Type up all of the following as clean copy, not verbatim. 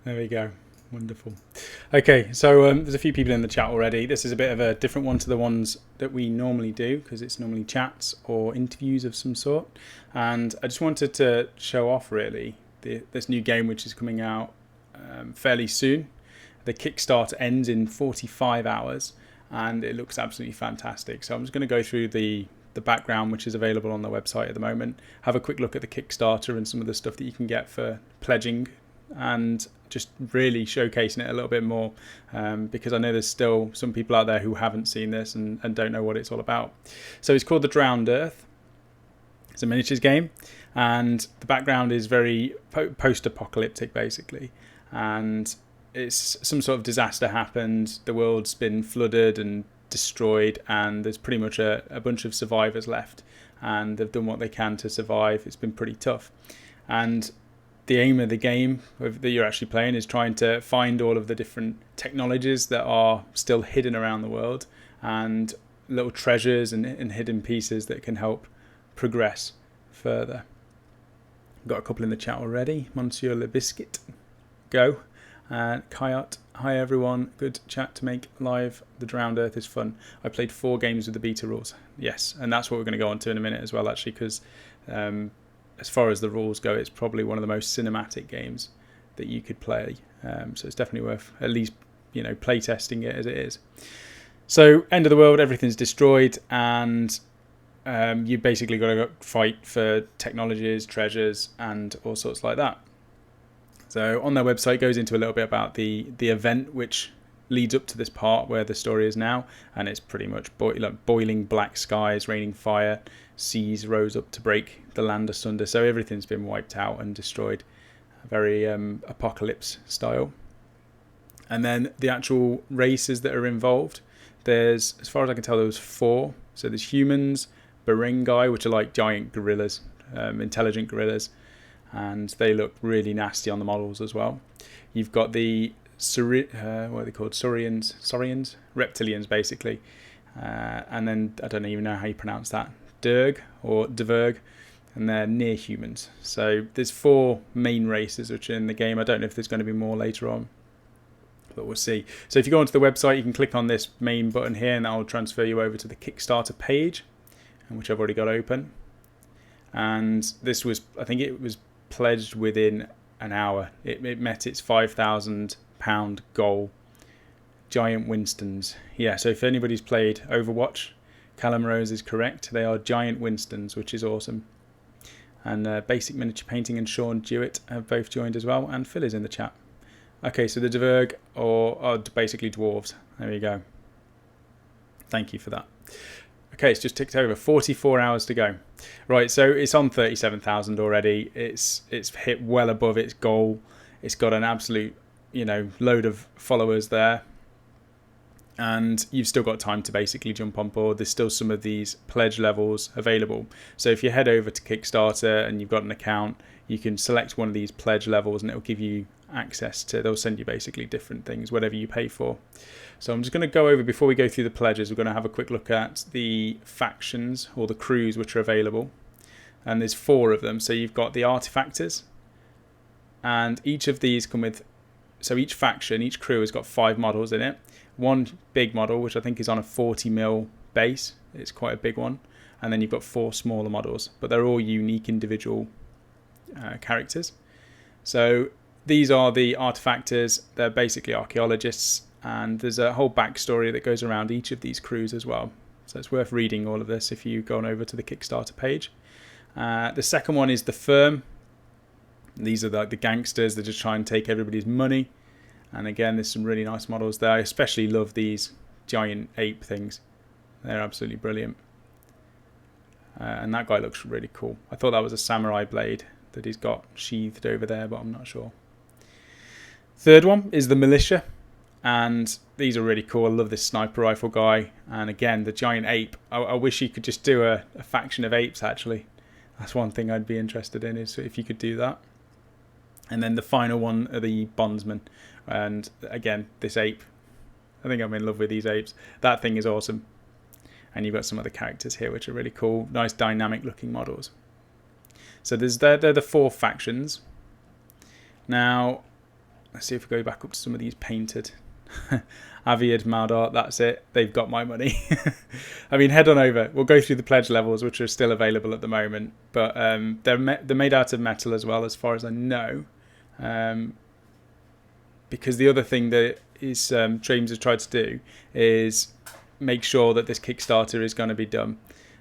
There we go. Wonderful. Okay, so there's a few people in the chat already. This is a bit of a different one to the ones that we normally do because it's normally chats or interviews of some sort. And I just wanted to show off really this new game which is coming out fairly soon. The Kickstarter ends in 45 hours and it looks absolutely fantastic. So I'm just going to go through the background which is available on the website at the moment, have a quick look at the Kickstarter and some of the stuff that you can get for pledging, and just really showcasing it a little bit more because I know there's still some people out there who haven't seen this and don't know what it's all about. So it's called The Drowned Earth. It's a miniatures game and the background is very post-apocalyptic basically, and it's some sort of disaster happened, the world's been flooded and destroyed, and there's pretty much a bunch of survivors left and they've done what they can to survive. It's been pretty tough, and the aim of the game that you're actually playing is trying to find all of the different technologies that are still hidden around the world and little treasures and hidden pieces that can help progress further. Got a couple in the chat already. Monsieur Le Biscuit, go. Kayat, hi everyone, good chat to make live. The Drowned Earth is fun. I played 4 games with the beta rules. Yes, and that's what we're going to go on to in a minute as well actually, because as far as the rules go, it's probably one of the most cinematic games that you could play. So it's definitely worth at least, play testing it as it is. So end of the world, everything's destroyed, and you basically got to go fight for technologies, treasures, and all sorts like that. So on their website, it goes into a little bit about the event which leads up to this part where the story is now, and it's pretty much boiling black skies, raining fire, seas rose up to break the land asunder, so everything's been wiped out and destroyed, very apocalypse style. And then the actual races that are involved, there's, as far as I can tell, there was 4. So there's humans, Barengai, which are like giant gorillas, intelligent gorillas, and they look really nasty on the models as well. You've got the what are they called? Saurians, reptilians basically, and then I don't even know how you pronounce that, Durg or Dverg, and they're near humans. So there's 4 main races which are in the game. I don't know if there's going to be more later on, but we'll see. So if you go onto the website, you can click on this main button here and that will transfer you over to the Kickstarter page, which I've already got open. And this was, I think it was pledged within an hour. It met its £5,000 goal. Giant Winstons. Yeah, so if anybody's played Overwatch, Callum Rose is correct. They are giant Winstons, which is awesome. And Basic Miniature Painting and Sean Dewitt have both joined as well, and Phil is in the chat. Okay, so the Dverg are basically dwarves. There you go. Thank you for that. Okay, it's just ticked over. 44 hours to go. Right, so it's on 37,000 already. It's hit well above its goal. It's got an absolute, load of followers there. And you've still got time to basically jump on board. There's still some of these pledge levels available. So if you head over to Kickstarter and you've got an account, you can select one of these pledge levels and it'll give you access to, they'll send you basically different things, whatever you pay for. So I'm just going to go over, before we go through the pledges, we're going to have a quick look at the factions or the crews which are available. And there's 4 of them. So you've got the artifactors, and each of these come with, so each faction, each crew has got 5 models in it. One big model, which I think is on a 40mm base. It's quite a big one. And then you've got 4 smaller models, but they're all unique individual characters. So these are the artifactors. They're basically archaeologists, and there's a whole backstory that goes around each of these crews as well. So it's worth reading all of this if you go on over to the Kickstarter page. The second one is the Firm. These are the gangsters that just try and take everybody's money. And again, there's some really nice models there. I especially love these giant ape things. They're absolutely brilliant. And that guy looks really cool. I thought that was a samurai blade that he's got sheathed over there, but I'm not sure. Third one is the Militia. And these are really cool. I love this sniper rifle guy. And again, the giant ape. I wish you could just do a faction of apes, actually. That's one thing I'd be interested in, is if you could do that. And then the final one are the Bondsmen. And again, this ape. I think I'm in love with these apes. That thing is awesome. And you've got some other characters here which are really cool. Nice dynamic looking models. So they're the 4 factions. Now, let's see if we go back up to some of these painted. Aviad, Maldart, that's it. They've got my money. I mean, head on over. We'll go through the pledge levels, which are still available at the moment. But they're made out of metal as well, as far as I know. Because the other thing that Dreams has tried to do is make sure that this Kickstarter is going to be done.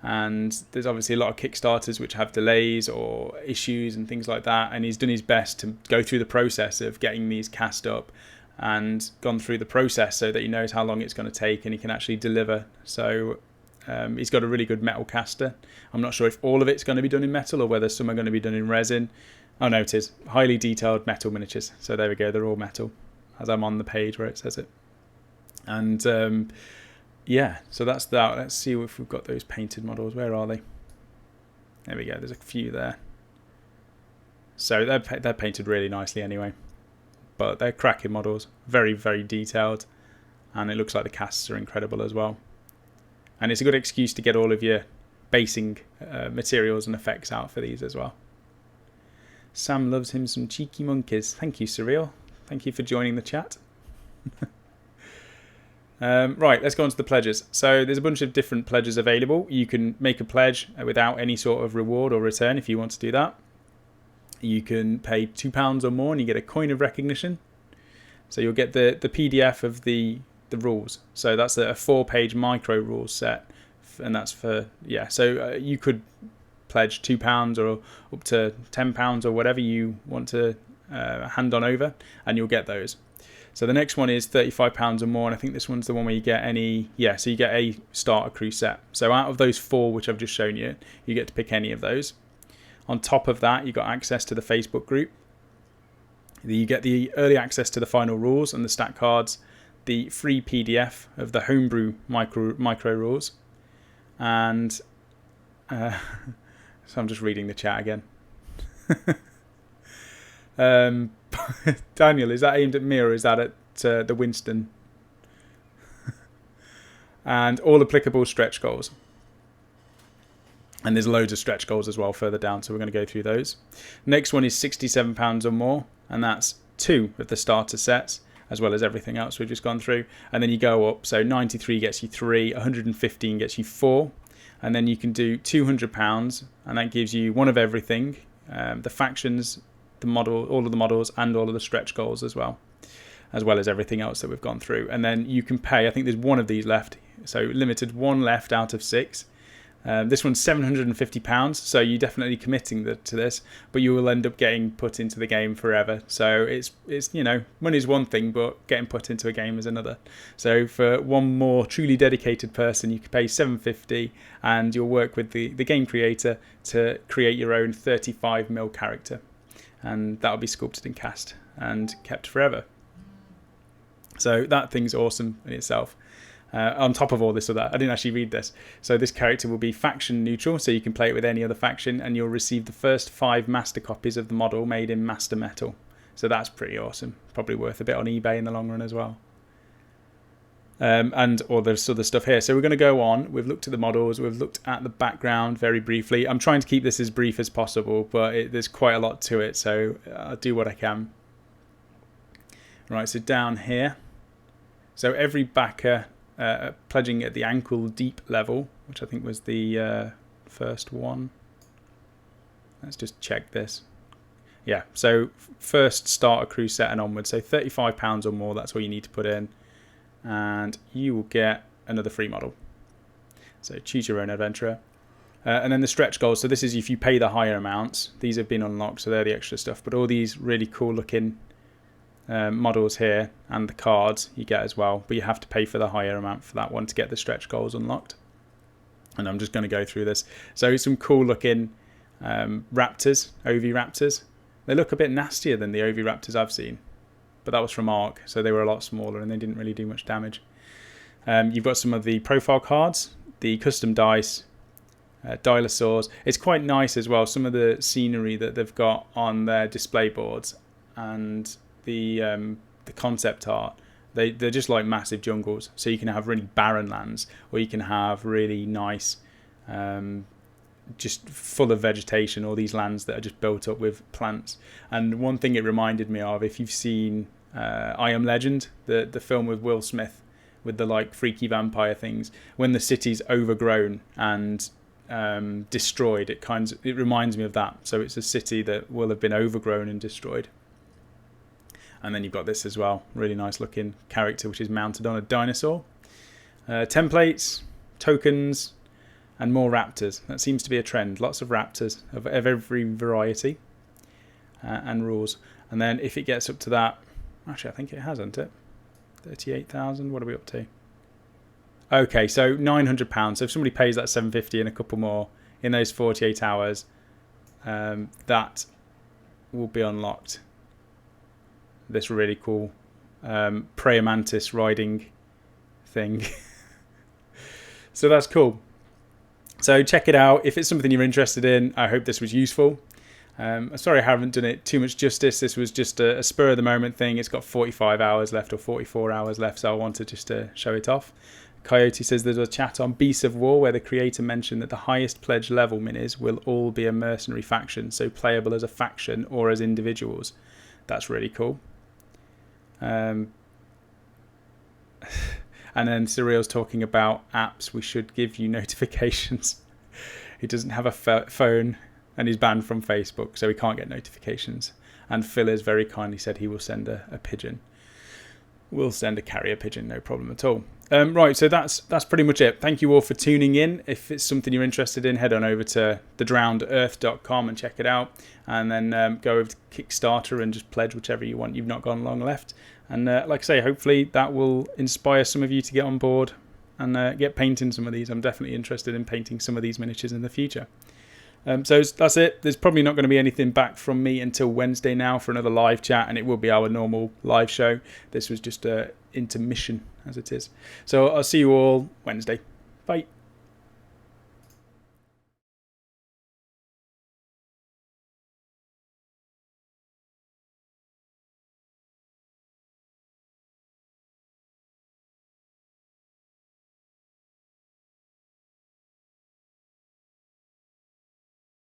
And there's obviously a lot of Kickstarters which have delays or issues and things like that. And he's done his best to go through the process of getting these cast up and gone through the process so that he knows how long it's going to take and he can actually deliver. So he's got a really good metal caster. I'm not sure if all of it's going to be done in metal or whether some are going to be done in resin. Oh no, it is. Highly detailed metal miniatures. So there we go, they're all metal, as I'm on the page where it says it. And yeah, so that's that. Let's see if we've got those painted models. Where are they? There we go, there's a few there. So they're painted really nicely anyway. But they're cracking models, very, very detailed. And it looks like the casts are incredible as well. And it's a good excuse to get all of your basing materials and effects out for these as well. Sam loves him some cheeky monkeys. Thank you, Surreal. Thank you for joining the chat. Right, let's go on to the pledges. So there's a bunch of different pledges available. You can make a pledge without any sort of reward or return if you want to do that. You can pay £2 or more and you get a coin of recognition. So you'll get the PDF of the rules. So that's a 4-page micro rules set. And that's for, yeah, so you could pledge £2 or up to £10 or whatever you want to hand on over, and you'll get those. So the next one is £35 or more, and I think this one's the one where you get so you get a starter crew set. So out of those 4 which I've just shown you, you get to pick any of those. On top of that, you got access to the Facebook group. You get the early access to the final rules and the stat cards, the free PDF of the homebrew micro rules, and so I'm just reading the chat again. Daniel, is that aimed at me or is that at the Winston? And all applicable stretch goals. And there's loads of stretch goals as well further down, so we're going to go through those. Next one is £67 or more, and that's 2 of the starter sets, as well as everything else we've just gone through. And then you go up, so 93 gets you 3, 115 gets you 4, and then you can do £200, and that gives you one of everything, the factions, the model, all of the models, and all of the stretch goals as well as everything else that we've gone through. And then you can pay, I think there's one of these left, so limited 1 left out of 6. This one's £750, so you're definitely committing to this, but you will end up getting put into the game forever. So it's money's one thing, but getting put into a game is another. So for one more truly dedicated person, you can pay £750, and you'll work with the game creator to create your own 35mm character, and that'll be sculpted and cast and kept forever. So that thing's awesome in itself. On top of all this or that, I didn't actually read this. So this character will be faction neutral, so you can play it with any other faction, and you'll receive the first 5 master copies of the model made in master metal. So that's pretty awesome. Probably worth a bit on eBay in the long run as well. And all this other stuff here. So we're going to go on. We've looked at the models. We've looked at the background very briefly. I'm trying to keep this as brief as possible, but there's quite a lot to it, so I'll do what I can. Right, so down here. So every backer pledging at the ankle deep level, which I think was the first one. Let's just check this. Yeah, so first starter crew set and onwards, so £35 or more, that's all you need to put in, and you will get another free model. So choose your own adventurer. And then the stretch goals, so this is if you pay the higher amounts. These have been unlocked, so they're the extra stuff, but all these really cool looking models here and the cards you get as well, but you have to pay for the higher amount for that one to get the stretch goals unlocked. And I'm just going to go through this. So some cool looking raptors, oviraptors. They look a bit nastier than the oviraptors I've seen, but that was from Ark, so they were a lot smaller and they didn't really do much damage. You've got some of the profile cards, the custom dice, dinosaurs. It's quite nice as well, some of the scenery that they've got on their display boards and the concept art. They're just like massive jungles, so you can have really barren lands, or you can have really nice just full of vegetation, all these lands that are just built up with plants. And one thing it reminded me of, if you've seen I Am Legend, the film with Will Smith, with the like freaky vampire things, when the city's overgrown and destroyed, it reminds me of that. So it's a city that will have been overgrown and destroyed. And then you've got this as well, really nice looking character which is mounted on a dinosaur. Templates, tokens, and more raptors. That seems to be a trend. Lots of raptors of every variety and rules. And then if it gets up to that, actually I think it hasn't it. 38,000. What are we up to? Okay, so £900. So if somebody pays that $750 and a couple more in those 48 hours, that will be unlocked. This really cool praying mantis riding thing. So that's cool. So check it out. If it's something you're interested in, I hope this was useful. Sorry I haven't done it too much justice. This was just a spur of the moment thing. It's got 45 hours left or 44 hours left, so I wanted just to show it off. Coyote says there's a chat on Beasts of War where the creator mentioned that the highest pledge level minis will all be a mercenary faction, so playable as a faction or as individuals. That's really cool. And then Cyril's talking about apps. We should give you notifications. He doesn't have a phone and he's banned from Facebook, so he can't get notifications. And Phil has very kindly said he will send a pigeon. We'll send a carrier pigeon, no problem at all. Right, so that's pretty much it. Thank you all for tuning in. If it's something you're interested in, head on over to thedrownedearth.com and check it out. And then go over to Kickstarter and just pledge whichever you want. You've not gone long left. And like I say, hopefully that will inspire some of you to get on board and get painting some of these. I'm definitely interested in painting some of these miniatures in the future. So that's it. There's probably not going to be anything back from me until Wednesday now for another live chat, and it will be our normal live show. This was just an intermission, as it is. So I'll see you all Wednesday. Bye.